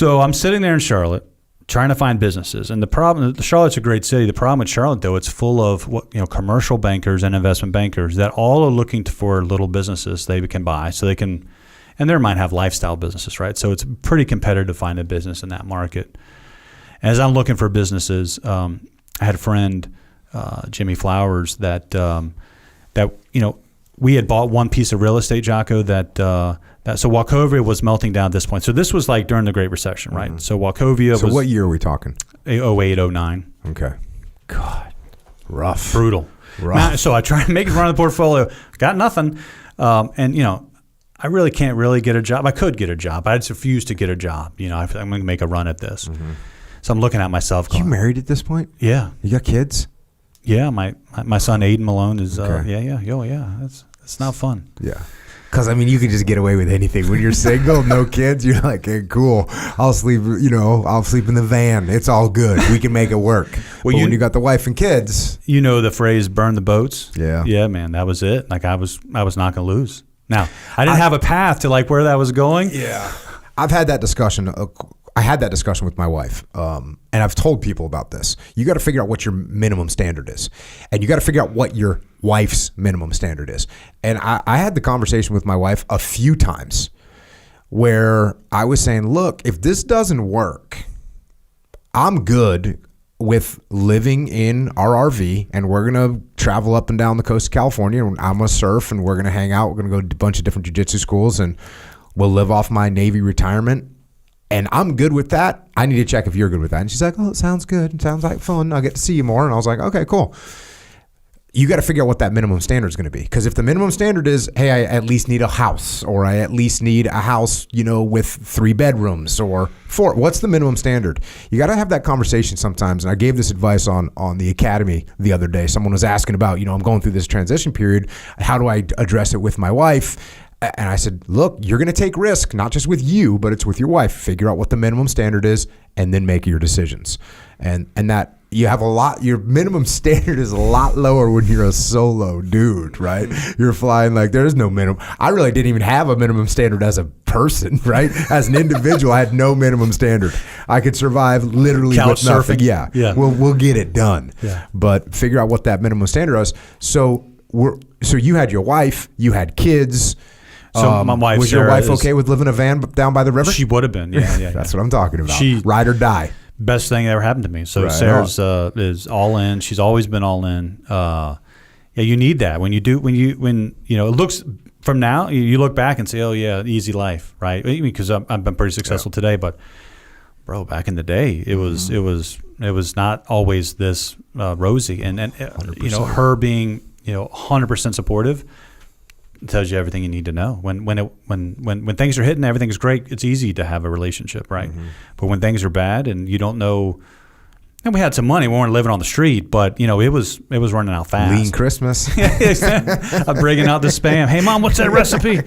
So I'm sitting there in Charlotte trying to find businesses. And the problem, Charlotte's a great city. The problem with Charlotte, though, it's full of commercial bankers and investment bankers that all are looking for little businesses they can buy so they can, and they might have lifestyle businesses, right? So it's pretty competitive to find a business in that market. As I'm looking for businesses, I had a friend, Jimmy Flowers, that we had bought one piece of real estate, Jocko, so Wachovia was melting down at this point. So this was like during the Great Recession, right? Mm-hmm. So Wachovia was... So what year are we talking? 08, 09. Okay. God. Rough. Brutal. Rough. So I tried to make it run the portfolio. Got nothing. I really can't really get a job. I could get a job. I just refused to get a job. I'm going to make a run at this. Mm-hmm. So I'm looking at myself going... You married at this point? Yeah. You got kids? Yeah. My son, Aiden Malone, is... Okay. Yeah. It's not fun. Yeah. Because, you can just get away with anything. When you're single, no kids, you're like, hey, cool. I'll sleep in the van. It's all good. We can make it work. Well, when you got the wife and kids. You know the phrase, burn the boats? Yeah. Yeah, man, that was it. Like, I was not going to lose. Now, I didn't have a path to, where that was going. Yeah. I've had that discussion. I had that discussion with my wife, and I've told people about this. You got to figure out what your minimum standard is, and you got to figure out what your wife's minimum standard is. And I had the conversation with my wife a few times where I was saying, look, if this doesn't work, I'm good with living in our RV, and we're going to travel up and down the coast of California, and I'm going to surf, and we're going to hang out. We're going to go to a bunch of different jiu-jitsu schools, and we'll live off my Navy retirement. And I'm good with that. I need to check if you're good with that. And she's like, oh, it sounds good. It sounds like fun. I'll get to see you more. And I was like, okay, cool. You got to figure out what that minimum standard is going to be. Because if the minimum standard is, hey, I at least need a house, or I at least need a house, with 3 bedrooms or 4, what's the minimum standard? You got to have that conversation sometimes. And I gave this advice on the academy the other day. Someone was asking about, I'm going through this transition period. How do I address it with my wife? And I said, look, you're going to take risk, not just with you, but it's with your wife. Figure out what the minimum standard is and then make your decisions. And that you have your minimum standard is a lot lower when you're a solo dude, right? You're flying there's no minimum. I really didn't even have a minimum standard as a person, right? As an individual, I had no minimum standard. I could survive literally couch with nothing. Surfing. Yeah. We'll get it done. Yeah. But figure out what that minimum standard is. So you had your wife, you had kids. So my wife, was your wife okay with living in a van down by the river? She would have been, yeah. That's what I'm talking about. She ride or die. Best thing that ever happened to me. So right Sarah's is all in. She's always been all in. You need that when it looks from now. You look back and say, oh yeah, easy life, right? Because I've been pretty successful today, but bro, back in the day, it was not always this rosy, and her being 100% supportive tells you everything you need to know. When things are hitting, everything's great. It's easy to have a relationship, right? Mm-hmm. But when things are bad and you don't know, and we had some money, we weren't living on the street, but it was running out fast. Lean Christmas. I'm bringing out the spam. Hey mom, what's that recipe?